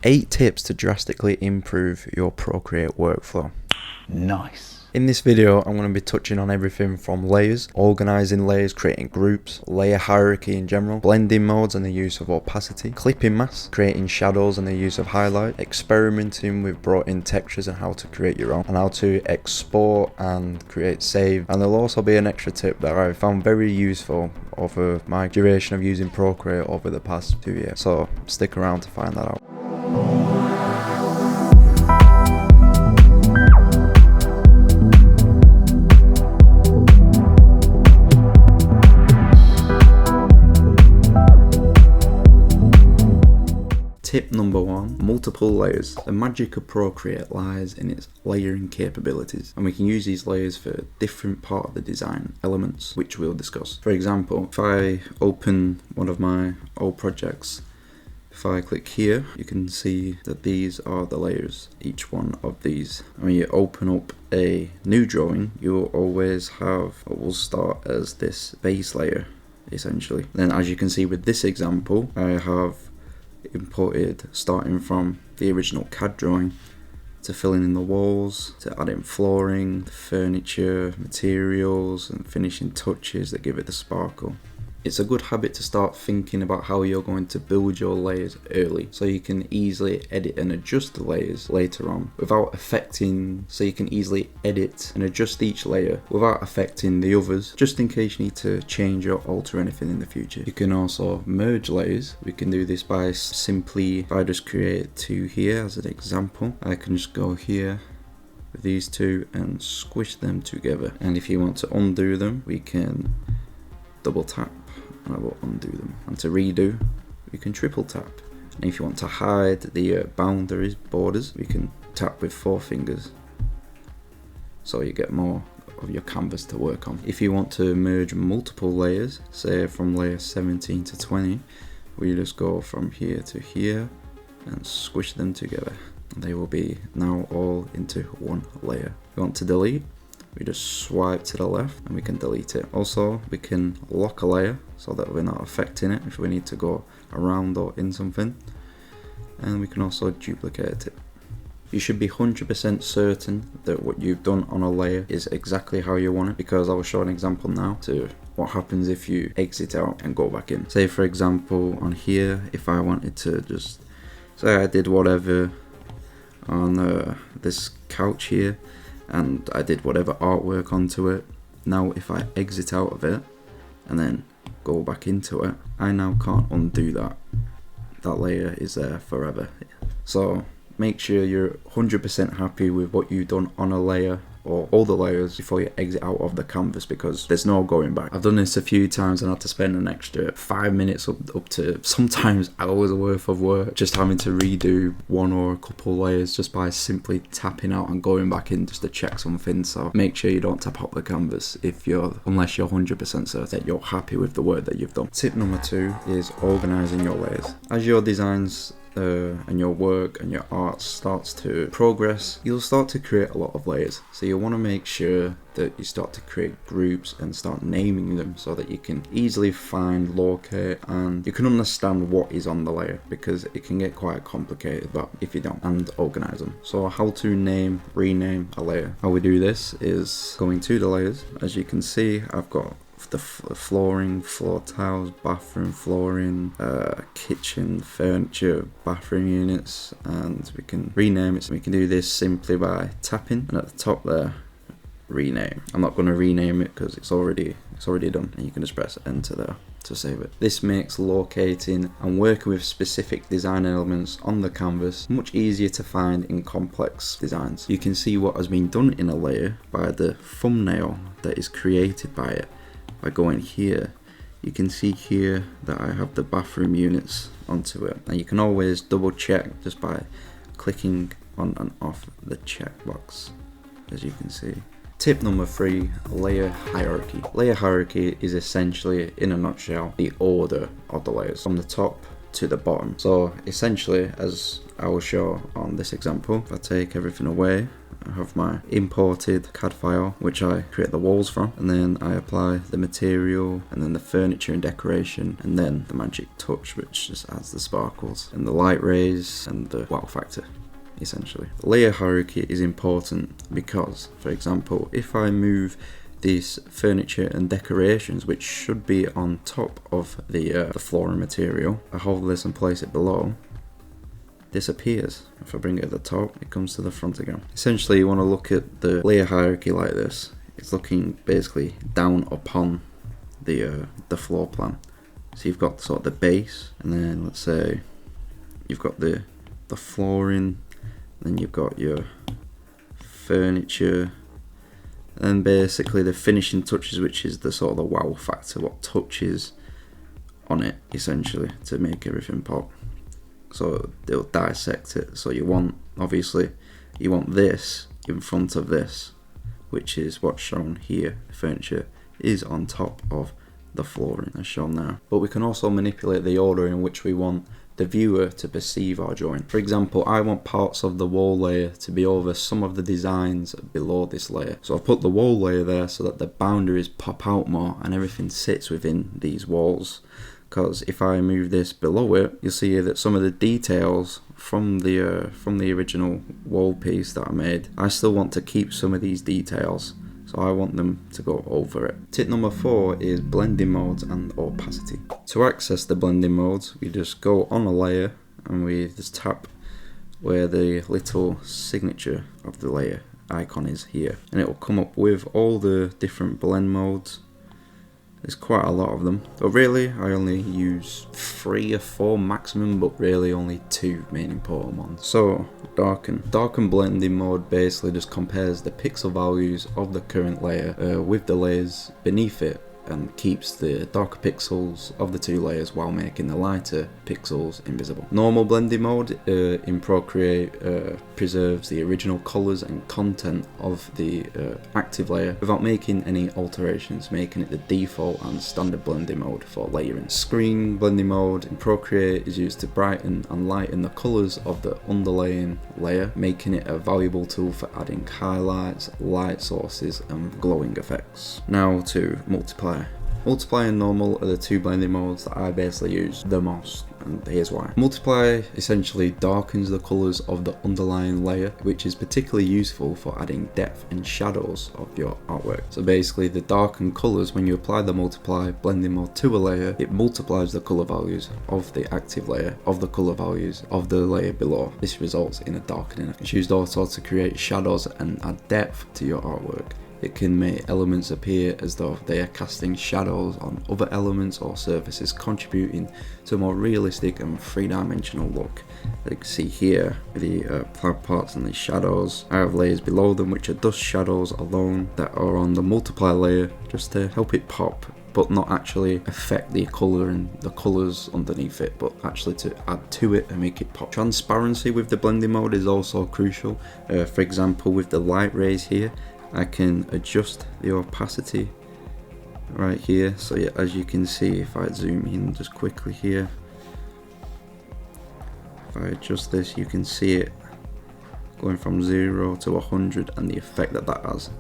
8 tips to drastically improve your Procreate workflow. Nice. In this video, I'm going to be touching on everything from layers, organizing layers, creating groups, layer hierarchy in general, blending modes and the use of opacity, clipping masks, creating shadows and the use of highlight, experimenting with brought in textures and how to create your own, and how to export and create save. And there'll also be an extra tip that I found very useful over my duration of using Procreate over the past 2 years. So stick around to find that out. Tip number 1, multiple layers. The magic of Procreate lies in its layering capabilities, and we can use these layers for different part of the design elements, which we'll discuss. For example, if I open one of my old projects, if I click here, you can see that these are the layers, each one of these. When you open up a new drawing, you will always have what will start as this base layer, essentially. Then as you can see with this example, I have imported starting from the original CAD drawing to filling in the walls, to adding flooring, furniture, materials and finishing touches that give it the sparkle. It's a good habit to start thinking about how you're going to build your layers early, so you can easily edit and adjust the layers later on without affecting, so you can easily edit and adjust each layer without affecting the others, just in case you need to change or alter anything in the future. You can also merge layers. We can do this by simply, if I just create 2 here as an example, I can just go here with these 2 and squish them together. And if you want to undo them, we can double tap and I will undo them. And to redo, we can triple tap. And if you want to hide the boundaries, borders, we can tap with 4 fingers, so you get more of your canvas to work on. If you want to merge multiple layers, say from layer 17 to 20, we just go from here to here and squish them together. They will be now all into one layer. If you want to delete, we just swipe to the left and we can delete it. Also, we can lock a layer so that we're not affecting it if we need to go around or in something. And we can also duplicate it. You should be 100% certain that what you've done on a layer is exactly how you want it, because I will show an example now to what happens if you exit out and go back in. Say for example on here, if I wanted to just say I did whatever on this couch here, and I did whatever artwork onto it. Now if I exit out of it and then go back into it, I now can't undo that. That layer is there forever. So make sure you're 100% happy with what you've done on a layer or all the layers before you exit out of the canvas, because there's no going back. I've done this a few times and had to spend an extra 5 minutes up to sometimes hours worth of work just having to redo one or a couple layers just by simply tapping out and going back in just to check something. So make sure you don't tap out the canvas unless you're 100% certain that you're happy with the work that you've done. Tip number 2 is organizing your layers. As your designs and your work and your art starts to progress, you'll start to create a lot of layers. So you want to make sure that you start to create groups and start naming them so that you can easily find, locate, and you can understand what is on the layer, because it can get quite complicated but if you don't, and organize them. So how to name, rename a layer. How we do this is going to the layers. As you can see, I've got the flooring, floor tiles, bathroom flooring, kitchen furniture, bathroom units, and we can rename it. So we can do this simply by tapping, and at the top there, rename. I'm not going to rename it because it's already done, and you can just press enter there to save it. This makes locating and working with specific design elements on the canvas much easier to find in complex designs. You can see what has been done in a layer by the thumbnail that is created by it. By going here, you can see here that I have the bathroom units onto it, and you can always double check just by clicking on and off the checkbox, as you can see. Tip number 3, layer hierarchy. Layer hierarchy is essentially, in a nutshell, the order of the layers from the top to the bottom. So essentially, as I will show on this example. If I take everything away, I have my imported CAD file which I create the walls from, and then I apply the material and then the furniture and decoration, and then the magic touch which just adds the sparkles and the light rays and the wow factor. Essentially, layer hierarchy is important because, for example, if I move these furniture and decorations, which should be on top of the flooring material, I hold this and place it below, disappears. If I bring it at the top, it comes to the front again. Essentially, you want to look at the layer hierarchy like this. It's looking basically down upon the floor plan. So you've got sort of the base, and then let's say you've got the flooring, then you've got your furniture, and basically the finishing touches, which is the sort of the wow factor, what touches on it essentially to make everything pop. So they'll dissect it. So you want, obviously, you want this in front of this, which is what's shown here. The furniture is on top of the flooring as shown there. But we can also manipulate the order in which we want the viewer to perceive our drawing. For example, I want parts of the wall layer to be over some of the designs below this layer. So I've put the wall layer there so that the boundaries pop out more and everything sits within these walls. Because if I move this below it, you'll see here that some of the details from the original wall piece that I made, I still want to keep some of these details, so I want them to go over it. Tip number 4 is blending modes and opacity. To access the blending modes, we just go on a layer and we just tap where the little signature of the layer icon is here, and it will come up with all the different blend modes. There's quite a lot of them, but really I only use 3 or 4 maximum, but really only 2 main important ones. So darken blending mode basically just compares the pixel values of the current layer with the layers beneath it, and keeps the darker pixels of the 2 layers while making the lighter pixels invisible. Normal blending mode in Procreate preserves the original colors and content of the active layer without making any alterations, making it the default and standard blending mode for layering. Screen blending mode in Procreate is used to brighten and lighten the colors of the underlying layer, making it a valuable tool for adding highlights, light sources and glowing effects. Now to multiply. Multiply and normal are the 2 blending modes that I basically use the most, and here's why. Multiply essentially darkens the colours of the underlying layer, which is particularly useful for adding depth and shadows of your artwork. So basically the darkened colours, when you apply the multiply blending mode to a layer, it multiplies the colour values of the active layer of the colour values of the layer below. This results in a darkening. It's used also to create shadows and add depth to your artwork. It can make elements appear as though they are casting shadows on other elements or surfaces, contributing to a more realistic and 3-dimensional look. As you can see here, the cloud parts and the shadows, I have layers below them which are dust shadows alone that are on the multiply layer just to help it pop, but not actually affect the colour and the colours underneath it, but actually to add to it and make it pop. Transparency with the blending mode is also crucial. For example, with the light rays here, I can adjust the opacity right here. So yeah, as you can see, if I zoom in just quickly here, if I adjust this, you can see it going from 0 to 100 and the effect that that has.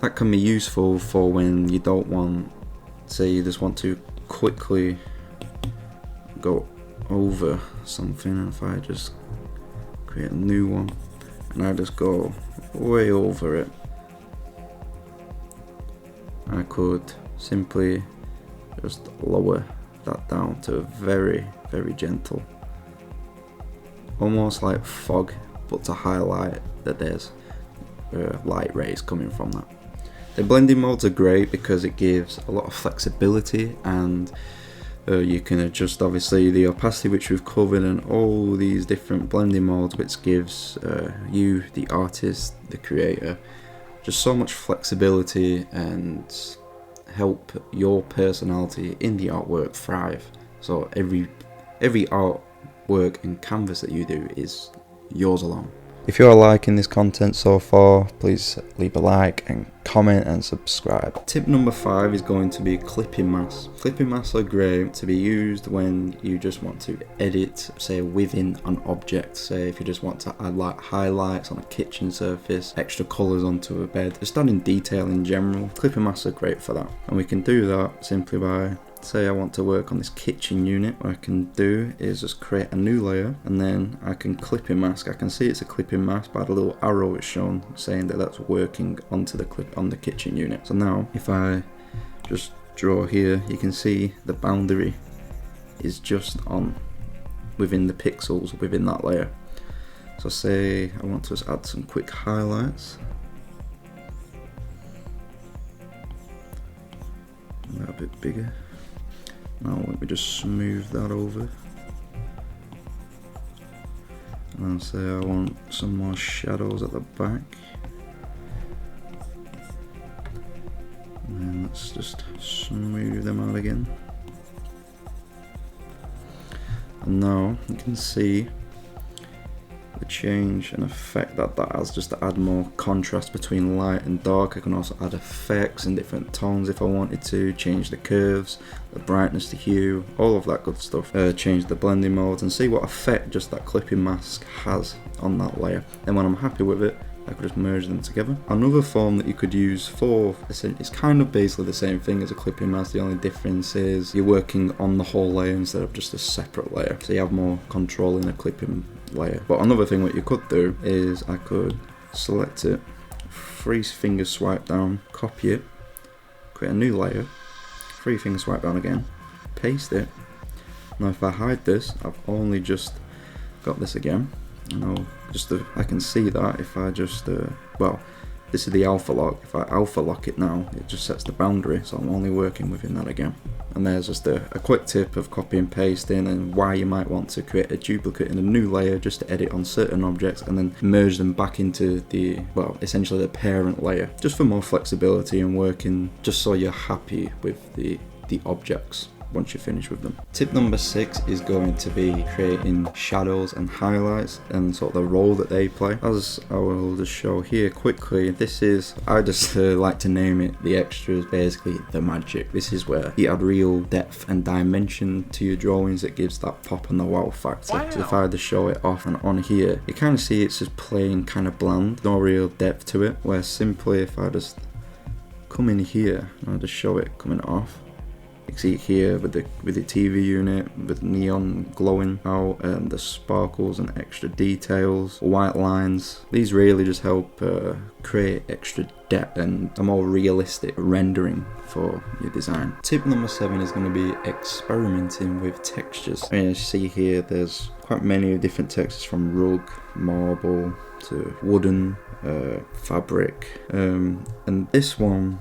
That can be useful for when you don't want, say you just want to quickly go over something, and if I just create a new one and I just go way over it, I could simply just lower that down to very, very gentle, almost like fog, but to highlight that there's light rays coming from that. The blending modes are great because it gives a lot of flexibility, and you can adjust obviously the opacity, which we've covered, and all these different blending modes, which gives you, the artist, the creator, just so much flexibility and help your personality in the artwork thrive. So every artwork and canvas that you do is yours alone. If you are liking this content so far, please leave a like and comment and subscribe. Tip number 5 is going to be clipping masks. Clipping masks are great to be used when you just want to edit, say, within an object. Say if you just want to add like highlights on a kitchen surface, extra colours onto a bed, just adding detail in general. Clipping masks are great for that. And we can do that simply by, say I want to work on this kitchen unit. What I can do is just create a new layer, and then I can clipping mask. I can see it's a clipping mask by the little arrow it's shown saying that that's working onto the clip on the kitchen unit. So now if I just draw here, you can see the boundary is just on within the pixels within that layer. So say I want to just add some quick highlights. A bit bigger. Now let me just smooth that over. And say I want some more shadows at the back. And then let's just smooth them out again. And now you can see the change and effect that has, just to add more contrast between light and dark. I can also add effects in different tones if I wanted to, change the curves, the brightness, the hue, all of that good stuff. Change the blending modes and see what effect just that clipping mask has on that layer. And when I'm happy with it, I could just merge them together. Another form that you could use for, it's kind of basically the same thing as a clipping mask. The only difference is you're working on the whole layer instead of just a separate layer. So you have more control in a clipping layer. But another thing what you could do is I could select it, 3 finger swipe down, copy it, create a new layer, 3 finger swipe down again, paste it. Now if I hide this, I've only just got this again. I can see that if I just, well, this is the alpha lock. If I alpha lock it now, it just sets the boundary, so I'm only working within that again. And there's just a quick tip of copy and pasting, and why you might want to create a duplicate in a new layer just to edit on certain objects and then merge them back into the, well, essentially the parent layer, just for more flexibility and working, just so you're happy with the objects once you finish with them. Tip number 6 is going to be creating shadows and highlights and sort of the role that they play. As I will just show here quickly, this is, I just like to name it the extras, basically the magic. This is where you add real depth and dimension to your drawings. It gives that pop and the wow factor. Wow. So if I just show it off and on here, you kind of see it's just plain kind of bland, no real depth to it, where simply if I just come in here and I just show it coming off, you can see it here with the TV unit, with neon glowing out, and the sparkles and extra details, white lines. These really just help create extra depth and a more realistic rendering for your design. Tip number 7 is going to be experimenting with textures. I mean, as you see here, there's quite many different textures, from rug, marble to wooden, fabric, and this one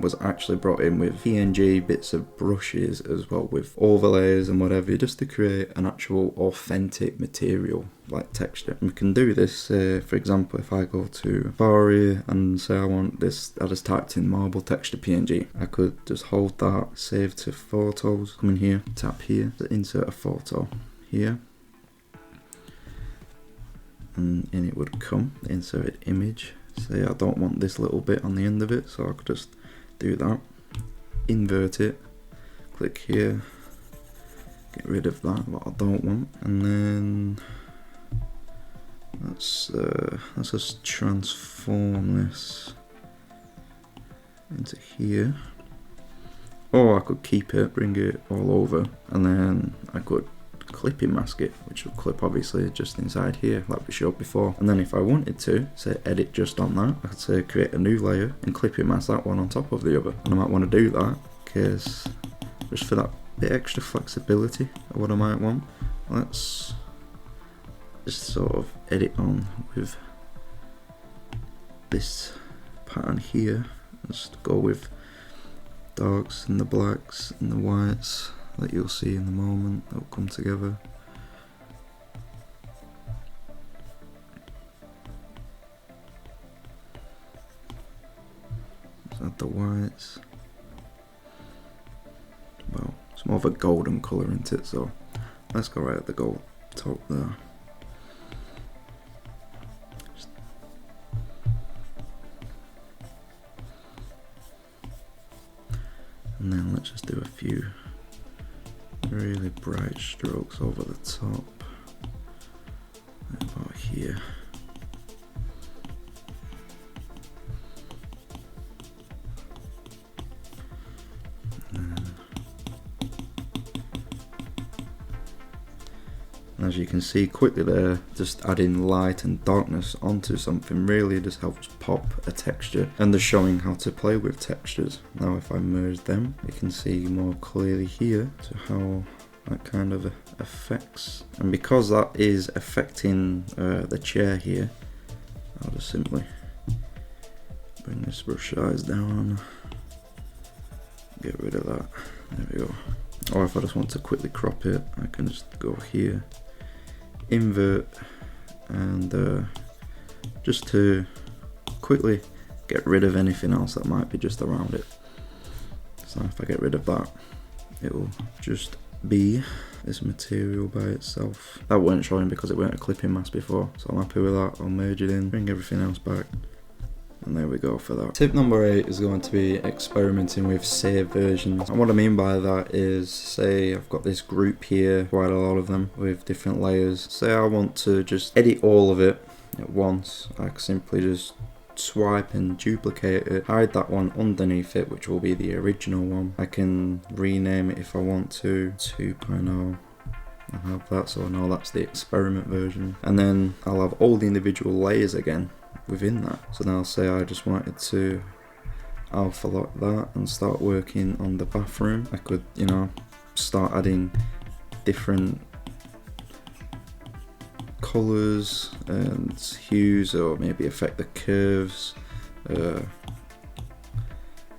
was actually brought in with PNG bits of brushes as well, with overlays and whatever, just to create an actual authentic material like texture. And we can do this, for example, if I go to Safari and say I want this, I just typed in marble texture PNG, I could just hold that, save to photos, come in here, tap here, insert a photo here, and in it would come the inserted image. Say I don't want this little bit on the end of it, so I could just do that, invert it, click here, get rid of that, what I don't want, and then let's just transform this into here. Or I could keep it, bring it all over, and then I could clipping mask it, which will clip obviously just inside here like we showed before. And then if I wanted to say edit just on that, I could say create a new layer and clipping mask that one on top of the other. And I might want to do that because just for that bit extra flexibility of what I might want. Let's just sort of edit on with this pattern here. Just go with darks and the blacks and the whites that you'll see in the moment, that will come together. Let's add the whites. Well, it's more of a golden colour, isn't it? So let's go right at the gold top there. let's just do a few really bright strokes over the top, about here. And as you can see quickly there, just adding light and darkness onto something really just helps pop a texture, and they're showing how to play with textures. Now if I merge them, you can see more clearly here to how that kind of affects. And because that is affecting the chair here, I'll just simply bring this brush size down, get rid of that, there we go. Or if I just want to quickly crop it, I can just go here, invert, and just to quickly get rid of anything else that might be just around it. So if I get rid of that, it will just be this material by itself. That weren't showing because it weren't a clipping mask before, so I'm happy with that. I'll merge it in, bring everything else back, and there we go for that. Tip number 8 is going to be experimenting with save versions. And what I mean by that is, say I've got this group here, quite a lot of them with different layers. Say I want to just edit all of it at once, I can simply just swipe and duplicate it, hide that one underneath it, which will be the original one. I can rename it if I want to 2.0. I'll have that, so I know that's the experiment version. And then I'll have all the individual layers again within that. So now say I just wanted to alpha lock that and start working on the bathroom. I could, you know, start adding different colours and hues, or maybe affect the curves.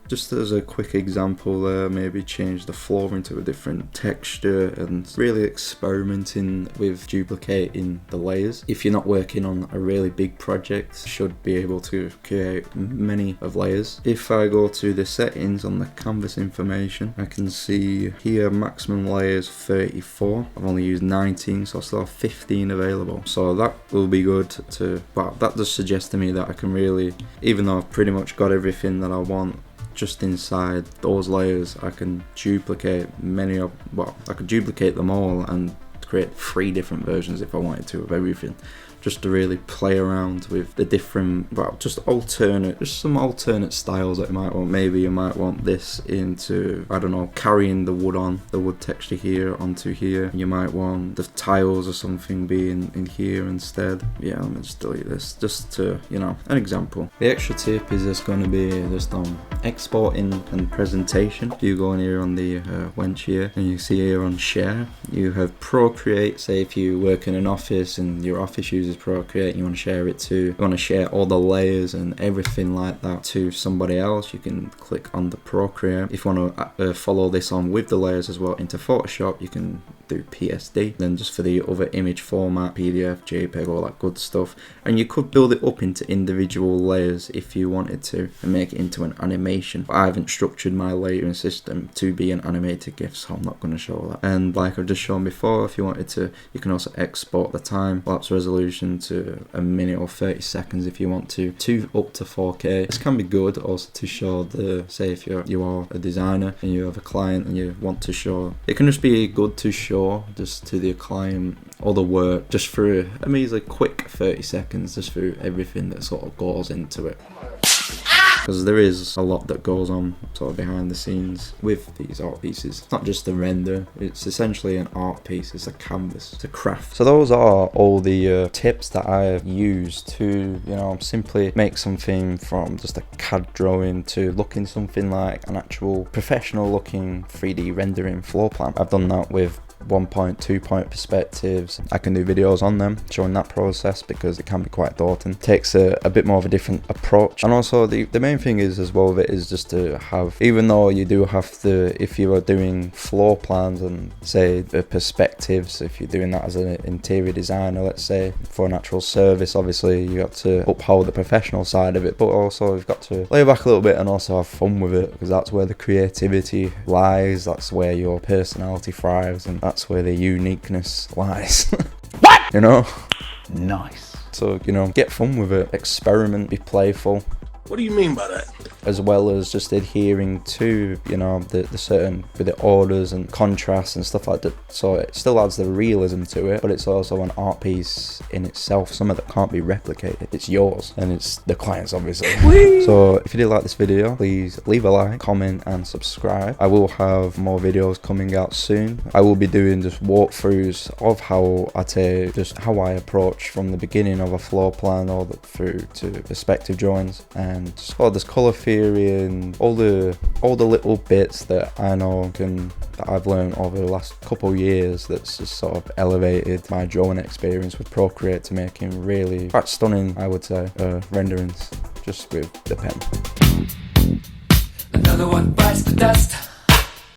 Just as a quick example there, maybe change the floor into a different texture, and really experimenting with duplicating the layers. If you're not working on a really big project, you should be able to create many of layers. If I go to the settings on the canvas information, I can see here maximum layers 34. I've only used 19, so I still have 15 available. So that will be good to, but that does suggest to me that I can really, even though I've pretty much got everything that I want just inside those layers, I can duplicate many of, well, I could duplicate them all and create 3 different versions if I wanted to of everything, just to really play around with the different, well, just some alternate styles that you might want. Maybe you might want this into, I don't know, carrying the wood texture here onto here. You might want the tiles or something being in here instead. Yeah, let me just delete this, just to, you know, an example. The extra tip is just going to be just on exporting and presentation. If you go in here on the wench here, and you see here on share, you have Procreate. Say if you work in an office and your office uses Procreate and you want to share it to, you want to share all the layers and everything like that to somebody else, you can click on the Procreate. If you want to follow this on with the layers as well into Photoshop, you can do PSD. Then just for the other image format, PDF, JPEG, all that good stuff. And you could build it up into individual layers if you wanted to and make it into an animation. But I haven't structured my layering system to be an animated GIF, so I'm not going to show that. And like I've just shown before, if you wanted to, you can also export the time lapse resolution to a minute or 30 seconds if you want to up to 4K. This can be good also to show the, say if you are a designer and you have a client and you want to show, it can just be good to show just to the client all the work just through a measly quick 30 seconds, just through everything that sort of goes into it. Because there is a lot that goes on sort of behind the scenes with these art pieces. It's not just a render, it's essentially an art piece, it's a canvas, it's a craft. So those are all the tips that I have used to, you know, simply make something from just a CAD drawing to looking something like an actual professional looking 3D rendering floor plan. I've done that with 1-point, 2-point perspectives. I can do videos on them showing that process because it can be quite daunting. It takes a bit more of a different approach. And also the main thing is as well with it is just to have, even though you do have to, if you are doing floor plans and say the perspectives, if you're doing that as an interior designer, let's say for an actual service, obviously you have to uphold the professional side of it, but also you've got to lay back a little bit and also have fun with it, because that's where the creativity lies, that's where your personality thrives, and that's where the uniqueness lies. What? You know? Nice. So, you know, get fun with it, experiment, be playful, What do you mean by that? As well as just adhering to, you know, the certain, with the orders and contrasts and stuff like that. So it still adds the realism to it, but it's also an art piece in itself, something that can't be replicated. It's yours, and it's the client's, obviously. So if you did like this video, please leave a like, comment and subscribe. I will have more videos coming out soon. I will be doing just walkthroughs of how I take, just how I approach from the beginning of a floor plan all the through to perspective drawings, and just all this color theory and all the little bits that I know that I've learned over the last couple of years, that's just sort of elevated my drawing experience with Procreate to making really quite stunning, I would say, renderings just with the pen. Another one bites the dust.